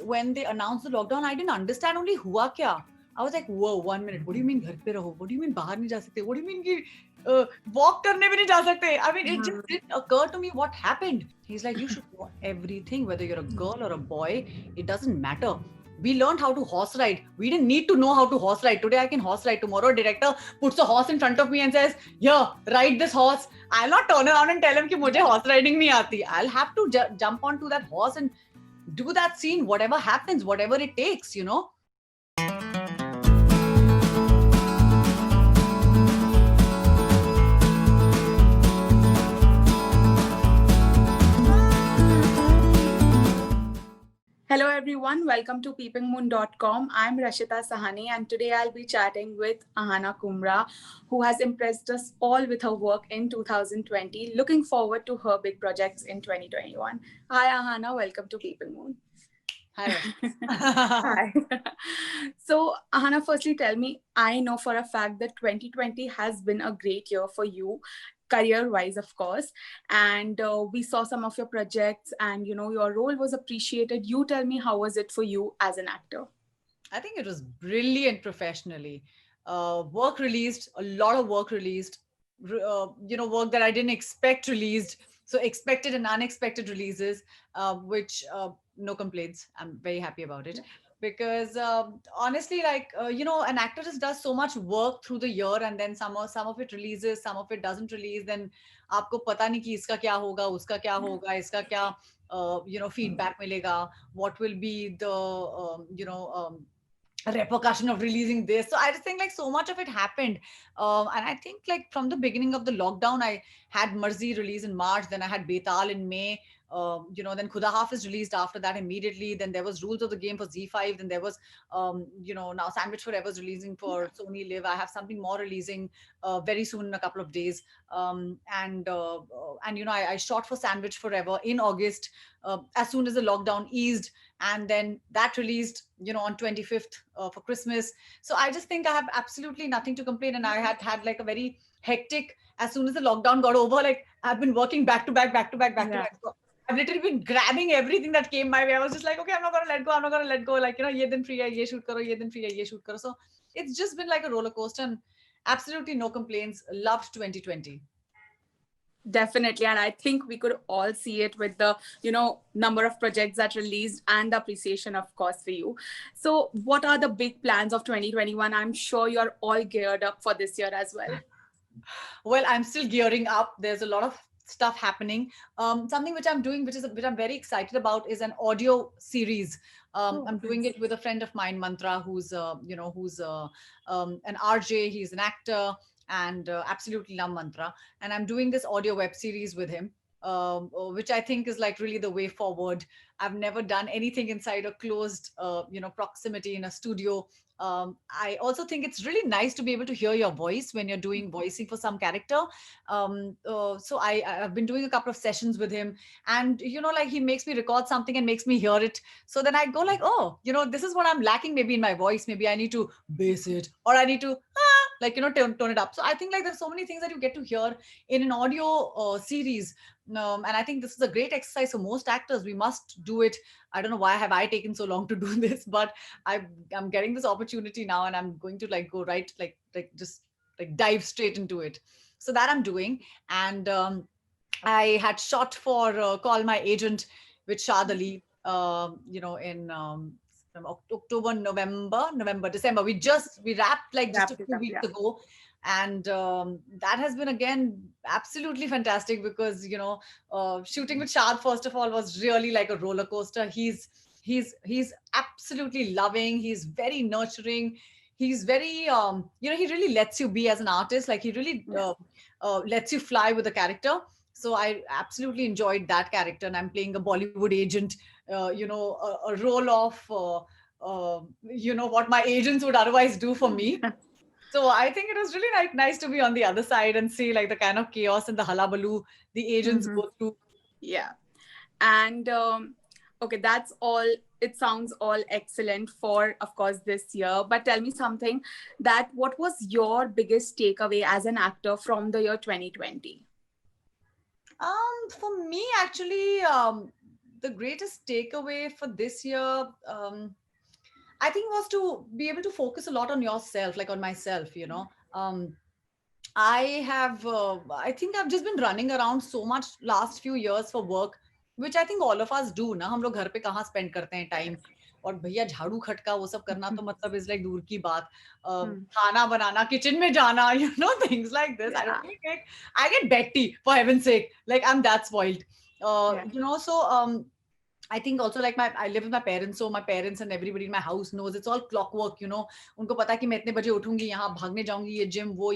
when they announced the lockdown, I didn't understand only hua kya. I was like, whoa, 1 minute. What do you mean घर पे रहो? What do you mean बाहर नहीं जा सकते? What do you mean कि walk करने भी नहीं जा सकते? I mean, it just didn't occur to me what happened. He's like, you should know everything, whether you're a girl or a boy, it doesn't matter. We learned how to horse ride. We didn't need to know how to horse ride. Today I can horse ride. Tomorrow a director puts a horse in front of me and says, "Here, ride this horse." I'll not turn around and tell him कि मुझे horse riding नहीं आती. I'll have to jump onto that horse and do that scene, whatever happens, whatever it takes, you know. Hello everyone, welcome to peepingmoon.com. I'm Rashita Sahani and today I'll be chatting with Ahana Kumra, who has impressed us all with her work in 2020. Looking forward to her big projects in 2021. Hi Ahana, welcome to Peeping Moon. Hi. Hi. So Ahana, firstly tell me, I know for a fact that 2020 has been a great year for you, career-wise, of course, and we saw some of your projects and your role was appreciated. You tell me, how was it for you as an actor? I think it was brilliant professionally. Work released, a lot of work released, work that I didn't expect released. So expected and unexpected releases, which no complaints. I'm very happy about it. Because honestly, like an actor just does so much work through the year, and then some of it releases, some of it doesn't release. Then आपको पता नहीं कि इसका क्या होगा, उसका क्या होगा, इसका क्या feedback मिलेगा, what will be the repercussion of releasing this. So I just think like so much of it happened, and I think like from the beginning of the lockdown, I had Marzi release in March, then I had Betal in May. Then Khuda Hafiz released after that immediately. Then there was Rules of the Game for Z5. Then there was, now Sandwich Forever is releasing for Sony Live. I have something more releasing very soon in a couple of days. I shot for Sandwich Forever in August as soon as the lockdown eased, and then that released on 25th for Christmas. So I just think I have absolutely nothing to complain, and I had like a very hectic, as soon as the lockdown got over, like I've been working back to back to back. So I've literally been grabbing everything that came my way. I was just like, okay, I'm not gonna let go. Like, ye din free hai, ye shoot karo, ye din free hai, ye shoot karo. So it's just been like a roller coaster, and absolutely no complaints. Loved 2020. Definitely, and I think we could all see it with the number of projects that released and the appreciation, of course, for you. So what are the big plans of 2021? I'm sure you're all geared up for this year as well. Well, I'm still gearing up. There's a lot of stuff happening. Something which I'm doing, which I'm very excited about, is an audio series. I'm doing it with a friend of mine, Mantra, who's an RJ. He's an actor, and absolutely love Mantra. And I'm doing this audio web series with him, which I think is like really the way forward. I've never done anything inside a closed, proximity in a studio. I also think it's really nice to be able to hear your voice when you're doing voicing for some character. So I've been doing a couple of sessions with him, and like he makes me record something and makes me hear it. So then I go like, oh, this is what I'm lacking maybe in my voice. Maybe I need to bass it, or I need to tone it up. So I think like there's so many things that you get to hear in an audio series. And I think this is a great exercise for most actors. We must do it. I don't know why have I taken so long to do this, but I'm getting this opportunity now, and I'm going to like go right, like just like dive straight into it. So that I'm doing. And I had shot for Call My Agent with Shad Ali, in October, November, December. We wrapped like just a few weeks ago. And that has been again absolutely fantastic, because shooting with Shad, first of all, was really like a roller coaster. He's absolutely loving. He's very nurturing. He's very he really lets you be as an artist. Like he really lets you fly with the character. So I absolutely enjoyed that character, and I'm playing a Bollywood agent, a role of what my agents would otherwise do for me. So I think it was really nice to be on the other side and see like the kind of chaos and the hullabaloo the agents go through. Yeah. And okay, that's all. It sounds all excellent for, of course, this year. But tell me something, that what was your biggest takeaway as an actor from the year 2020? For me, actually, the greatest takeaway for this year, I think, was to be able to focus a lot on yourself, like on myself, you know. I think I've just been running around so much last few years for work, which I think all of us do ना. हम लोग घर पे कहाँ spend करते हैं time, और भैया झाड़ू खटका वो सब करना तो मतलब is like दूर की बात. खाना बनाना, kitchen में जाना, you know, things like this. I Yeah. don't think I get Betty, for heaven's sake. Like, I'm that spoiled. Yeah. You know, so I think also, like, I live with my parents, so my parents and everybody in my house knows it's all clockwork, you know. उनको पता है कि मैं इतने बजे उठूंगी, यहाँ भागने जाऊंगी, ये जिम, वो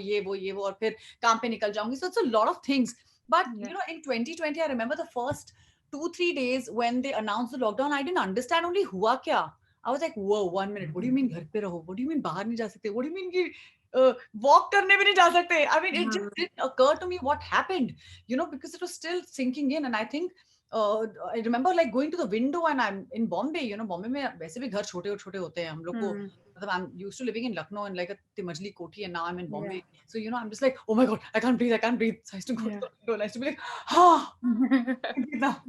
और फिर काम पे निकल जाऊंगी. So it's a lot of things. But Yeah. you know, in 2020, I remember the first 2-3 days when they announced the lockdown, I didn't understand only हुआ क्या. I was like, whoa, 1 minute. What do you mean घर पे रहो? What do you mean बाहर नहीं जा सकते? What do you mean कि walk करने भी नहीं जा सकते? I mean, it just didn't occur to me what happened, you know, because it was still sinking in. And I think I remember like going to the window, and I'm in Bombay, you know, Bombay में वैसे भी घर छोटे और छोटे होते हैं हम लोग को. मतलब I'm used to living in Lucknow in like a Timajli Koti, and now I'm in Bombay. Yeah. So, you know, I'm just like, oh my God, I can't breathe. So I used to go to Yeah. the window, and I used to be like, ah, I can breathe now.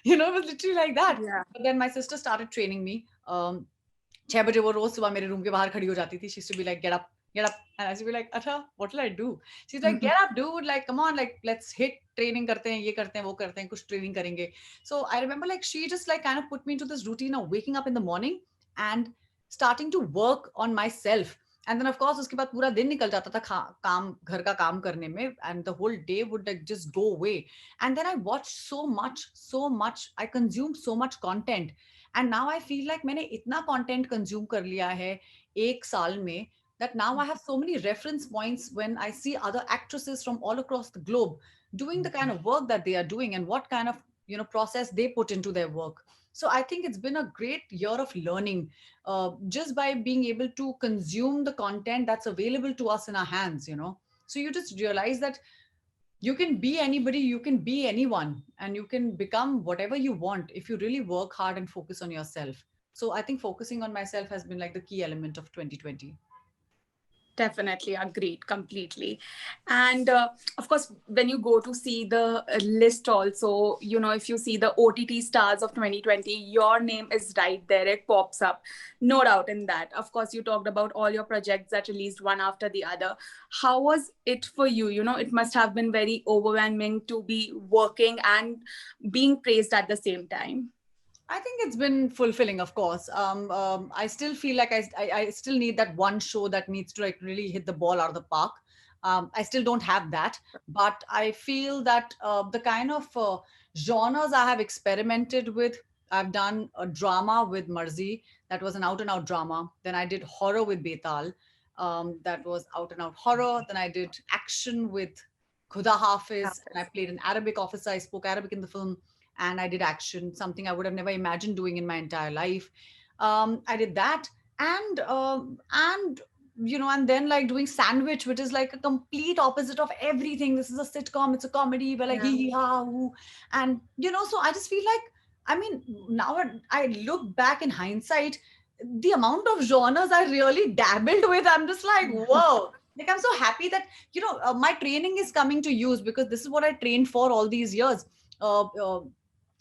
You know, it was literally like that. Yeah. But then my sister started training me. 6 बजे वो रोज सुबह मेरे room के बाहर खड़ी हो जाती थी. She used to be like, get up, get up. And I used to be like, Acha, what will I do? She's like, get up, dude. Like, come on, like, let's hit training करते हैं, ये करते हैं, वो करते हैं, कुछ training करेंगे. So I remember like she just like kind of put me into this routine of waking up in the morning and starting to work on myself. And then of course उसके बाद पूरा दिन निकल जाता था काम, घर का काम करने में, and the whole day would like just go away. And then I watched so much, I consumed so much content. And now I feel like मैंने इतना content consume कर लिया है एक साल में, that now I have so many reference points when I see other actresses from all across the globe doing the kind of work that they are doing, and what kind of, you know, process they put into their work. So I think it's been a great year of learning, just by being able to consume the content that's available to us in our hands, you know. So you just realize that you can be anybody, you can be anyone, and you can become whatever you want if you really work hard and focus on yourself. So I think focusing on myself has been like the key element of 2020. Definitely agreed completely. And of course, when you go to see the list also, you know, if you see the OTT stars of 2020, your name is right there. It pops up. No doubt in that. Of course, you talked about all your projects that released one after the other. How was it for you? You know, it must have been very overwhelming to be working and being praised at the same time. I think it's been fulfilling, of course. I still feel like I still need that one show that needs to like really hit the ball out of the park. I still don't have that, but I feel that the kind of genres I have experimented with, I've done a drama with Marzi, that was an out and out drama. Then I did horror with Betal, that was out and out horror. Then I did action with Khuda Hafiz, and I played an Arabic officer. I spoke Arabic in the film, and I did action, something I would have never imagined doing in my entire life. I did that, and you know, and then like doing Sandwich, which is like a complete opposite of everything. This is a sitcom, it's a comedy, but like hee hee ha hoo, and you know, so I just feel like, I mean, now I look back in hindsight, the amount of genres I really dabbled with, I'm just like, whoa. Like, I'm so happy that, you know, my training is coming to use, because this is what I trained for all these years.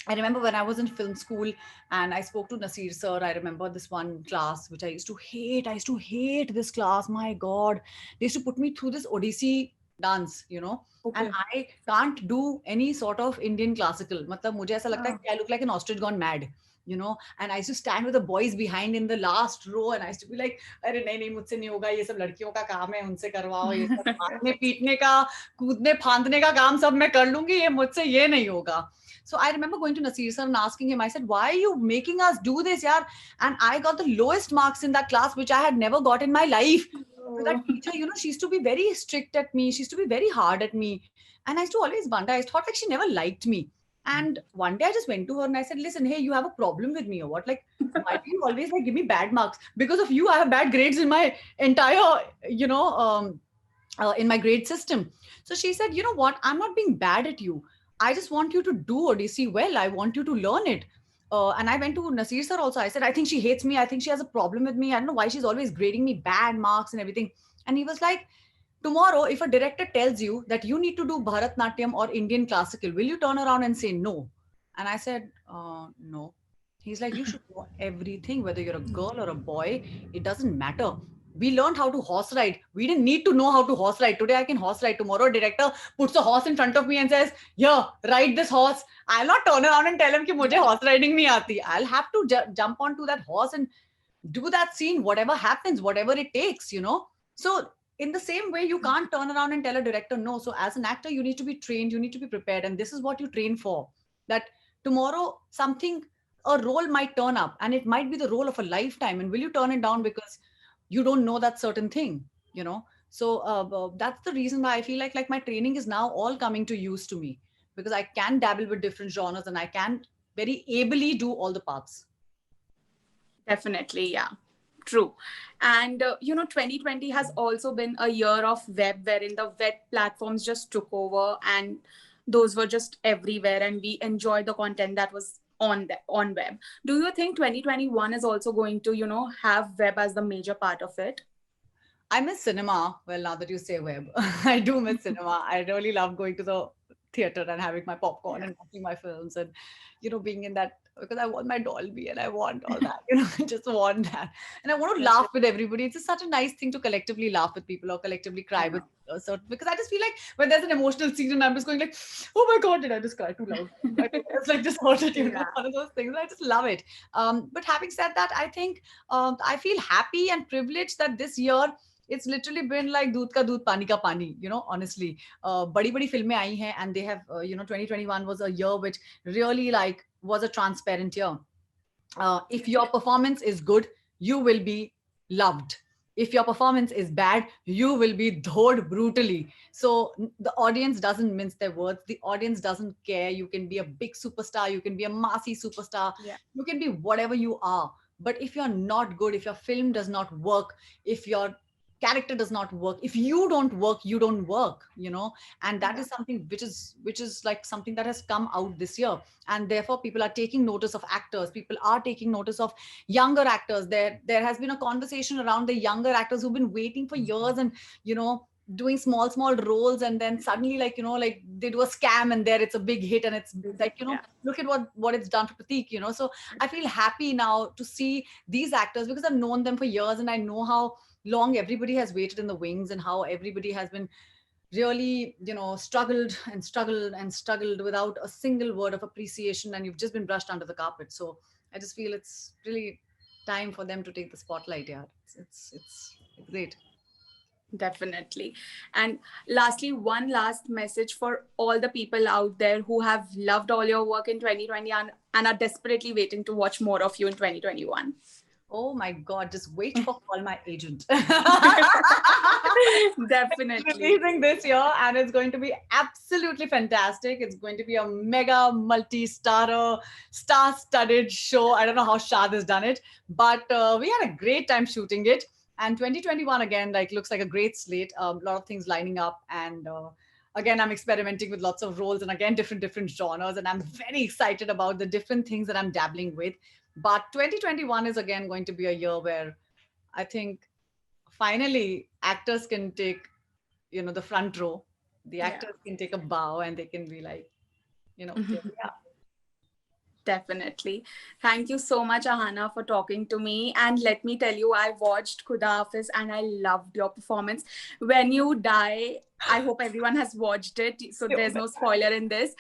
I remember when I was in film school and I spoke to Nasir sir. I remember this one class which I used to hate. I used to hate this class. My God, they used to put me through this Odissi dance, you know. Okay. And I can't do any sort of Indian classical. मतलब मुझे ऐसा लगता है कि I look like an ostrich gone mad, you know. And I used to stand with the boys behind in the last row, and I used to be like, अरे नहीं नहीं मुझसे नहीं होगा, ये सब लड़कियों का काम है, उनसे करवाओ, ये सब मारने पीटने का, कूदने फांदने का काम सब मैं कर लूंगी, ये मुझसे ये नहीं होगा. So I remember going to Nasir sir and asking him, I said, why are you making us do this, yaar? And I got the lowest marks in that class, which I had never got in my life. So that teacher, you know, she used to be very strict at me. She used to be very hard at me. And I used to always wonder, I thought like she never liked me. And one day I just went to her and I said, listen, hey, you have a problem with me or what? Like, why do you always like give me bad marks? Because of you, I have bad grades in my entire, you know, in my grade system. So she said, you know what? I'm not being bad at you. I just want you to do Odissi well. I want you to learn it. And I went to Nasir sir also. I said, I think she hates me. I think she has a problem with me. I don't know why she's always grading me bad marks and everything. And he was like, tomorrow, if a director tells you that you need to do Bharatnatyam or Indian classical, will you turn around and say no? And I said, no. He's like, you should know everything, whether you're a girl or a boy, it doesn't matter. We learned how to horse ride. We didn't need to know how to horse ride. Today I can horse ride. Tomorrow a director puts a horse in front of me and says, yeah, ride this horse. I'll not turn around and tell him कि मुझे horse riding नहीं आती. I'll have to jump onto that horse and do that scene, whatever happens, whatever it takes, So in the same way, you can't turn around and tell a director no. So as an actor, you need to be trained, you need to be prepared. And this is what you train for. That tomorrow a role might turn up and it might be the role of a lifetime. And will you turn it down because you don't know that certain thing, So that's the reason why I feel like my training is now all coming to use to me, because I can dabble with different genres and I can very ably do all the parts. Definitely, yeah. True. And 2020 has also been a year of web, wherein the web platforms just took over and those were just everywhere, and we enjoyed the content that was on web. Do you think 2021 is also going to have web as the major part of it? I miss cinema. Well, now that you say web, I do miss cinema. I really love going to the theater and having my popcorn and watching my films and, being in that, because I want my Dolby and I want all that, I just want that. And I want to laugh with everybody. It's just such a nice thing to collectively laugh with people or collectively cry with certain, because I just feel like when there's an emotional scene and I'm just going like, oh my God, did I just cry too loud? It's like just one of those things. I just love it. But having said that, I think I feel happy and privileged that this year, it's literally been like दूध का दूध पानी का पानी, honestly. बड़ी बड़ी फिल्में आई हैं and they have 2021 was a year which really like was a transparent year. If your performance is good, you will be loved. If your performance is bad, you will be dhoed brutally. So the audience doesn't mince their words. The audience doesn't care. You can be a big superstar. You can be a massy superstar. You can be whatever you are. But if you're not good, if your film does not work, if your character does not work, if you don't work, you don't work, and that is something which is like something that has come out this year. And therefore people are taking notice of actors, people are taking notice of younger actors. There has been a conversation around the younger actors who've been waiting for years and doing small roles, and then suddenly like they do a scam and there it's a big hit, and it's like look at what it's done for Prateek, so I feel happy now to see these actors, because I've known them for years and I know how long everybody has waited in the wings and how everybody has been really struggled without a single word of appreciation, and you've just been brushed under the carpet. So I just feel it's really time for them to take the spotlight. It's great. Definitely. And lastly, one last message for all the people out there who have loved all your work in 2020 and are desperately waiting to watch more of you in 2021. Oh my God, just wait for Call My Agent. Definitely. Releasing this year, and it's going to be absolutely fantastic. It's going to be a mega multi-star, star-studded show. I don't know how Shad has done it, but we had a great time shooting it. And 2021 again, like looks like a great slate. A lot of things lining up, and again, I'm experimenting with lots of roles and again different genres, and I'm very excited about the different things that I'm dabbling with. But 2021 is again going to be a year where I think finally actors can take, the front row. The actors can take a bow and they can be like, yeah. Definitely. Thank you so much, Ahana, for talking to me. And let me tell you, I watched Khuda Hafiz and I loved your performance. When You Die, I hope everyone has watched it, so there's no spoiler in this.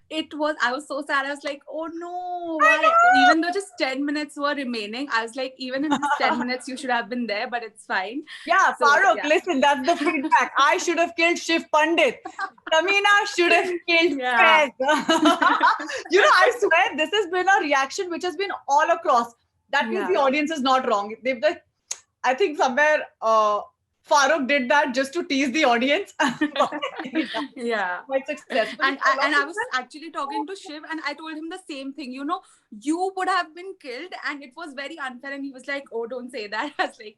I was so sad. I was like, oh no, why? Even though just 10 minutes were remaining, I was like, even in this 10 minutes, you should have been there, but it's fine. Yeah, so, Farokh, listen, that's the feedback. I should have killed Shiv Pandit. Tamina should have killed Fez. I swear, this has been a reaction which has been all across. That means the audience is not wrong. I think somewhere Farokh did that just to tease the audience. Quite successful. And I was actually talking to Shiv and I told him the same thing. You would have been killed and it was very unfair. And he was like, oh, don't say that. I was like,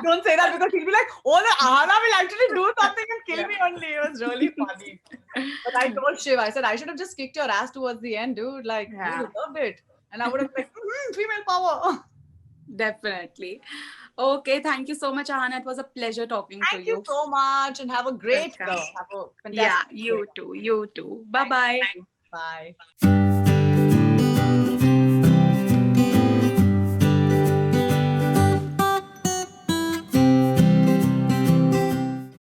don't say that, because he'll be like, oh, the Ahana will actually do something and kill me only. It was really funny. But I told Shiv, I said, I should have just kicked your ass towards the end, dude. Like, you deserved it. And I would have been like, female power. Definitely. Okay, thank you so much, Ahana. It was a pleasure talking to you. Thank you so much, and have a great day. Have a fantastic you too. Bye-bye. Bye.